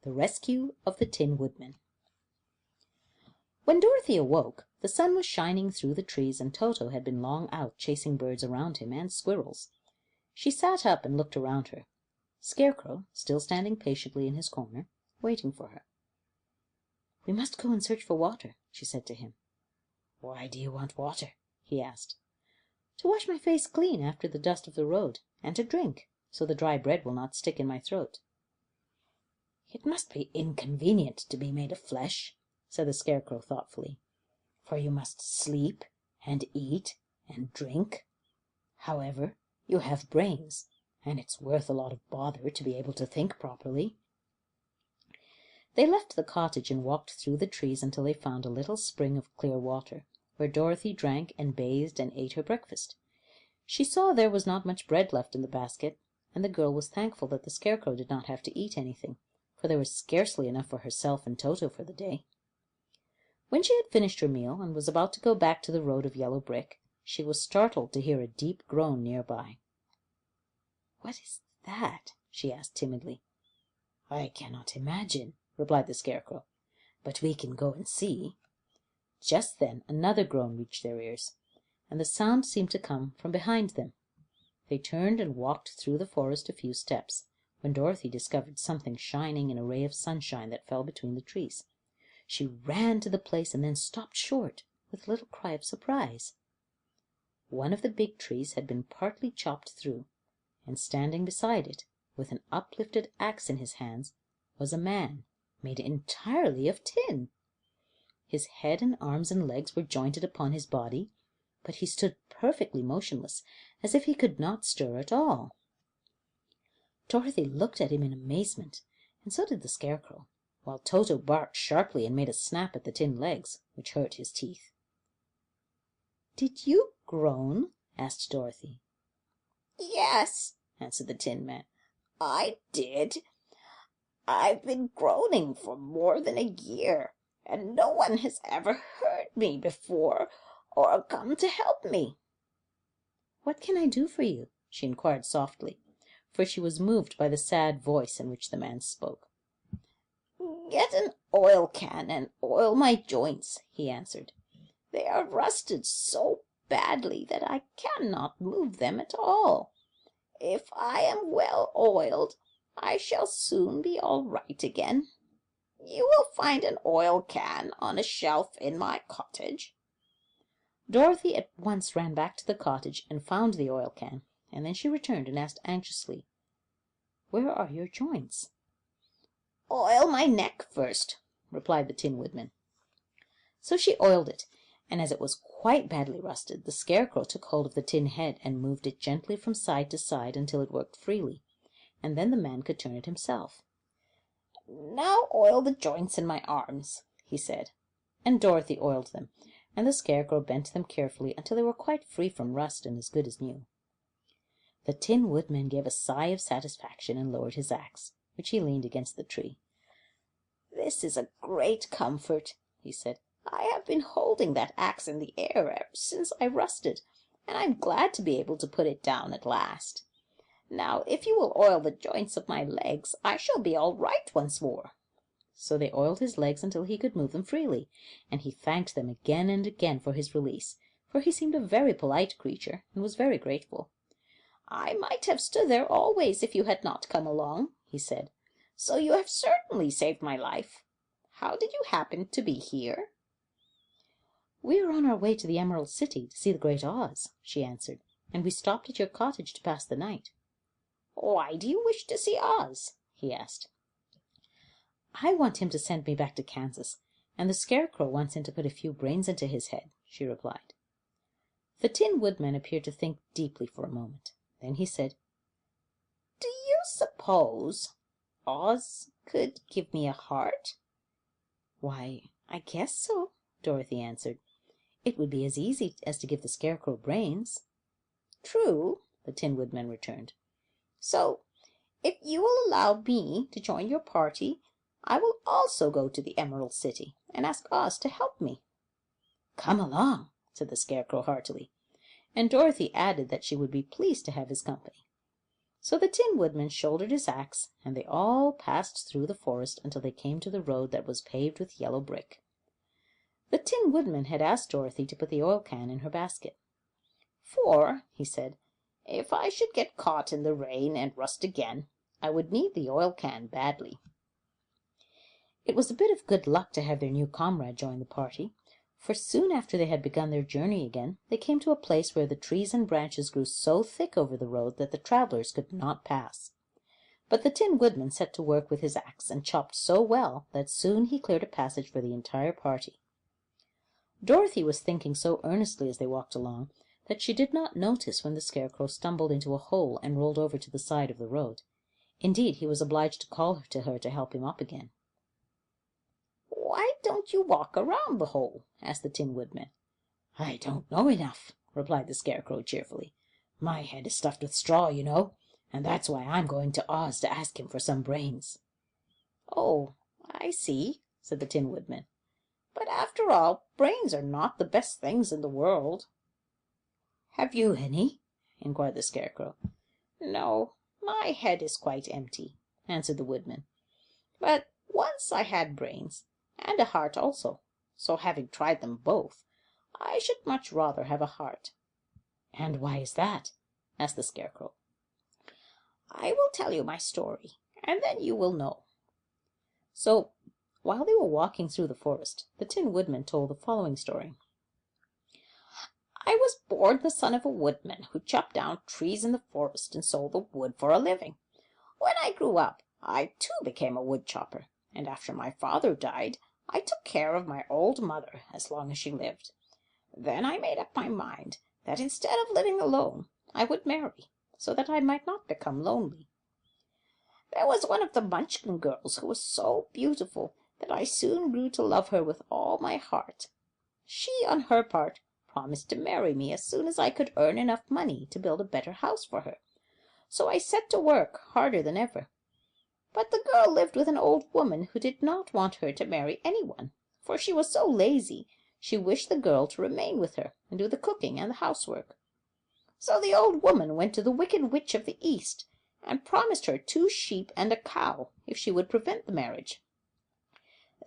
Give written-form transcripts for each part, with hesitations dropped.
The Rescue of the Tin Woodman. When Dorothy awoke, the sun was shining through the trees, and Toto had been long out chasing birds around him and squirrels. She sat up and looked around her. Scarecrow, still standing patiently in his corner, waiting for her. "We must go and search for water," she said to him. "Why do you want water?" he asked. "To wash my face clean after the dust of the road, and to drink, so the dry bread will not stick in my throat." "It must be inconvenient to be made of flesh," said the Scarecrow thoughtfully, "for you must sleep and eat and drink. However, you have brains, and it's worth a lot of bother to be able to think properly." They left the cottage and walked through the trees until they found a little spring of clear water, where Dorothy drank and bathed and ate her breakfast. She saw there was not much bread left in the basket, and the girl was thankful that the Scarecrow did not have to eat anything, for there was scarcely enough for herself and Toto for the day. When she had finished her meal and was about to go back to the road of yellow brick, she was startled to hear a deep groan near by. "What is that?" she asked timidly. "I cannot imagine," replied the Scarecrow, "but we can go and see." Just then another groan reached their ears, and the sound seemed to come from behind them. They turned and walked through the forest a few steps, when Dorothy discovered something shining in a ray of sunshine that fell between the trees. She ran to the place and then stopped short with a little cry of surprise. One of the big trees had been partly chopped through, and standing beside it, with an uplifted axe in his hands, was a man made entirely of tin. His head and arms and legs were jointed upon his body, but he stood perfectly motionless, as if he could not stir at all. Dorothy looked at him in amazement, and so did the Scarecrow, while Toto barked sharply and made a snap at the tin legs, which hurt his teeth. "Did you groan?" asked Dorothy. "Yes," answered the Tin Man, "I did. I've been groaning for more than a year, and no one has ever heard me before or come to help me." "What can I do for you?" she inquired softly, for she was moved by the sad voice in which the man spoke. "Get an oil can and oil my joints," he answered. "They are rusted so badly that I cannot move them at all. If I am well oiled, I shall soon be all right again. You will find an oil can on a shelf in my cottage." Dorothy at once ran back to the cottage and found the oil can, and then she returned and asked anxiously, "Where are your joints?" "Oil my neck first," replied the Tin Woodman. So she oiled it, and as it was quite badly rusted, the Scarecrow took hold of the tin head and moved it gently from side to side until it worked freely, and then the man could turn it himself. "Now oil the joints in my arms," he said, and Dorothy oiled them, and the Scarecrow bent them carefully until they were quite free from rust and as good as new. The Tin Woodman gave a sigh of satisfaction and lowered his axe, which he leaned against the tree. "This is a great comfort," he said. "I have been holding that axe in the air ever since I rusted, and I'm glad to be able to put it down at last. Now, if you will oil the joints of my legs, I shall be all right once more." So they oiled his legs until he could move them freely, and he thanked them again and again for his release, for he seemed a very polite creature and was very grateful. "I might have stood there always if you had not come along," he said. "So you have certainly saved my life. How did you happen to be here?" "We are on our way to the Emerald City to see the Great Oz," she answered, "and we stopped at your cottage to pass the night." "Why do you wish to see Oz?" he asked. "I want him to send me back to Kansas, and the Scarecrow wants him to put a few brains into his head," she replied. The Tin Woodman appeared to think deeply for a moment. Then he said, "Do you suppose Oz could give me a heart?" "Why, I guess so," Dorothy answered. "It would be as easy as to give the Scarecrow brains." "True," the Tin Woodman returned. "So, if you will allow me to join your party, I will also go to the Emerald City and ask Oz to help me." "Come along," said the Scarecrow heartily, and Dorothy added that she would be pleased to have his company. So the Tin Woodman shouldered his axe, and they all passed through the forest until they came to the road that was paved with yellow brick. The Tin Woodman had asked Dorothy to put the oil can in her basket. "For," he said, "if I should get caught in the rain and rust again, I would need the oil can badly." It was a bit of good luck to have their new comrade join the party, for soon after they had begun their journey again, they came to a place where the trees and branches grew so thick over the road that the travellers could not pass. But the Tin Woodman set to work with his axe and chopped so well that soon he cleared a passage for the entire party. Dorothy was thinking so earnestly as they walked along that she did not notice when the Scarecrow stumbled into a hole and rolled over to the side of the road. Indeed, he was obliged to call to her to help him up again. "Why don't you walk around the hole?" asked the Tin Woodman. "I don't know enough," replied the Scarecrow cheerfully. "My head is stuffed with straw, you know, and that's why I'm going to Oz to ask him for some brains." "Oh, I see," said the Tin Woodman. "But after all, brains are not the best things in the world." "Have you any?" inquired the Scarecrow. "No, my head is quite empty," answered the Woodman. "But once I had brains, and a heart also, so having tried them both, I should much rather have a heart." "And why is that?" asked the Scarecrow. "I will tell you my story, and then you will know." So, while they were walking through the forest, the Tin Woodman told the following story. "I was born the son of a woodman who chopped down trees in the forest and sold the wood for a living. When I grew up, I too became a wood chopper, and after my father died, I took care of my old mother as long as she lived. Then I made up my mind that instead of living alone, I would marry, so that I might not become lonely. There was one of the Munchkin girls who was so beautiful that I soon grew to love her with all my heart. She, on her part, promised to marry me as soon as I could earn enough money to build a better house for her. So I set to work harder than ever. But the girl lived with an old woman who did not want her to marry anyone, for she was so lazy she wished the girl to remain with her and do the cooking and the housework. So the old woman went to the Wicked Witch of the East and promised her 2 sheep and a cow if she would prevent the marriage.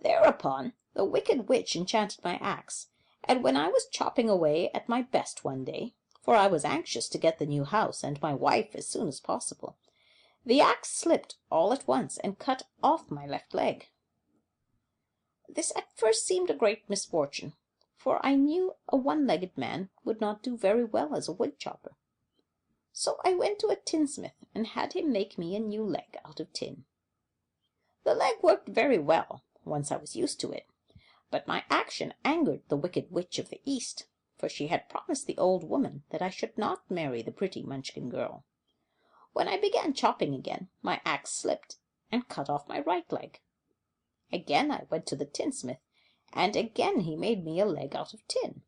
Thereupon the Wicked Witch enchanted my axe, and when I was chopping away at my best one day, for I was anxious to get the new house and my wife as soon as possible, the axe slipped all at once and cut off my left leg. This at first seemed a great misfortune, for I knew a one-legged man would not do very well as a wood chopper. So I went to a tinsmith and had him make me a new leg out of tin. The leg worked very well, once I was used to it, but my action angered the Wicked Witch of the East, for she had promised the old woman that I should not marry the pretty Munchkin girl. When I began chopping again, my axe slipped and cut off my right leg. Again I went to the tinsmith, and again he made me a leg out of tin.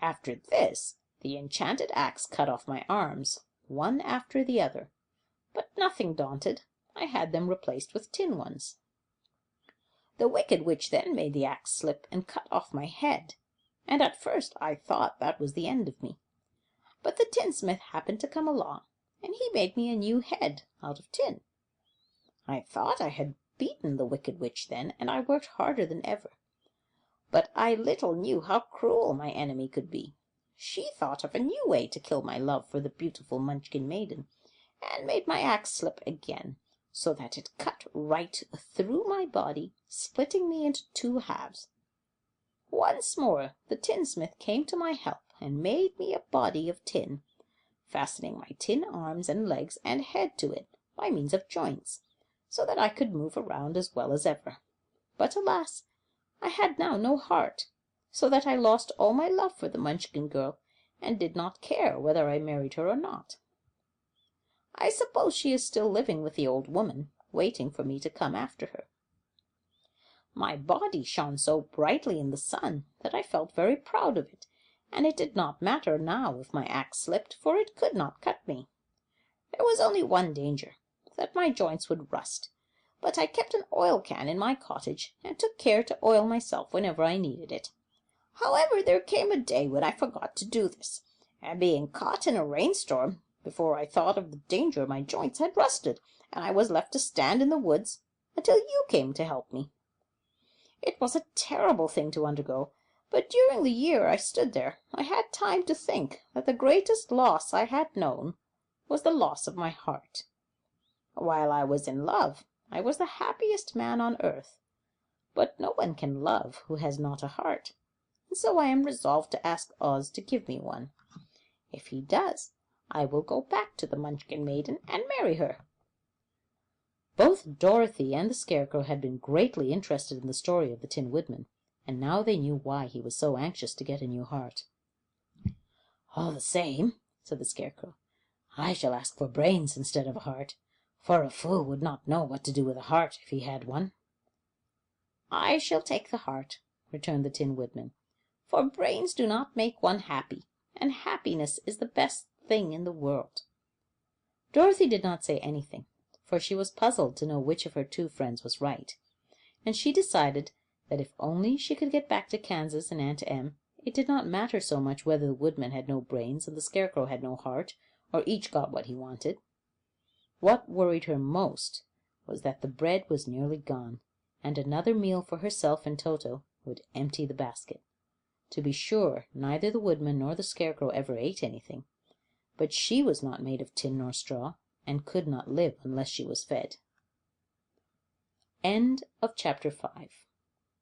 After this, the enchanted axe cut off my arms, one after the other, but nothing daunted, I had them replaced with tin ones. The Wicked Witch then made the axe slip and cut off my head, and at first I thought that was the end of me. But the tinsmith happened to come along, and he made me a new head out of tin. I thought I had beaten the Wicked Witch then, and I worked harder than ever. But I little knew how cruel my enemy could be. She thought of a new way to kill my love for the beautiful Munchkin maiden, and made my axe slip again, so that it cut right through my body, splitting me into 2 halves. Once more the tinsmith came to my help and made me a body of tin, fastening my tin arms and legs and head to it by means of joints, so that I could move around as well as ever. But alas, I had now no heart, so that I lost all my love for the Munchkin girl, and did not care whether I married her or not. I suppose she is still living with the old woman, waiting for me to come after her. My body shone so brightly in the sun that I felt very proud of it, and it did not matter now if my axe slipped, for it could not cut me. There was only one danger, that my joints would rust, but I kept an oil can in my cottage, and took care to oil myself whenever I needed it. However, there came a day when I forgot to do this, and being caught in a rainstorm, Before I thought of the danger, my joints had rusted, and I was left to stand in the woods until you came to help me. It was a terrible thing to undergo, but during the year I stood there, I had time to think that the greatest loss I had known was the loss of my heart. While I was in love, I was the happiest man on earth, but no one can love who has not a heart, and so I am resolved to ask Oz to give me one. If he does, I will go back to the Munchkin maiden and marry her." Both Dorothy and the Scarecrow had been greatly interested in the story of the Tin Woodman, and now they knew why he was so anxious to get a new heart. "All the same," said the Scarecrow, "I shall ask for brains instead of a heart, for a fool would not know what to do with a heart if he had one." "I shall take the heart," returned the Tin Woodman, "for brains do not make one happy, and happiness is the best thing in the world." Dorothy did not say anything, for she was puzzled to know which of her two friends was right, and she decided that if only she could get back to Kansas and Aunt Em, it did not matter so much whether the Woodman had no brains and the Scarecrow had no heart, or each got what he wanted. What worried her most was that the bread was nearly gone, and another meal for herself and Toto would empty the basket. To be sure, neither the Woodman nor the Scarecrow ever ate anything, but she was not made of tin nor straw, and could not live unless she was fed. End of chapter 5.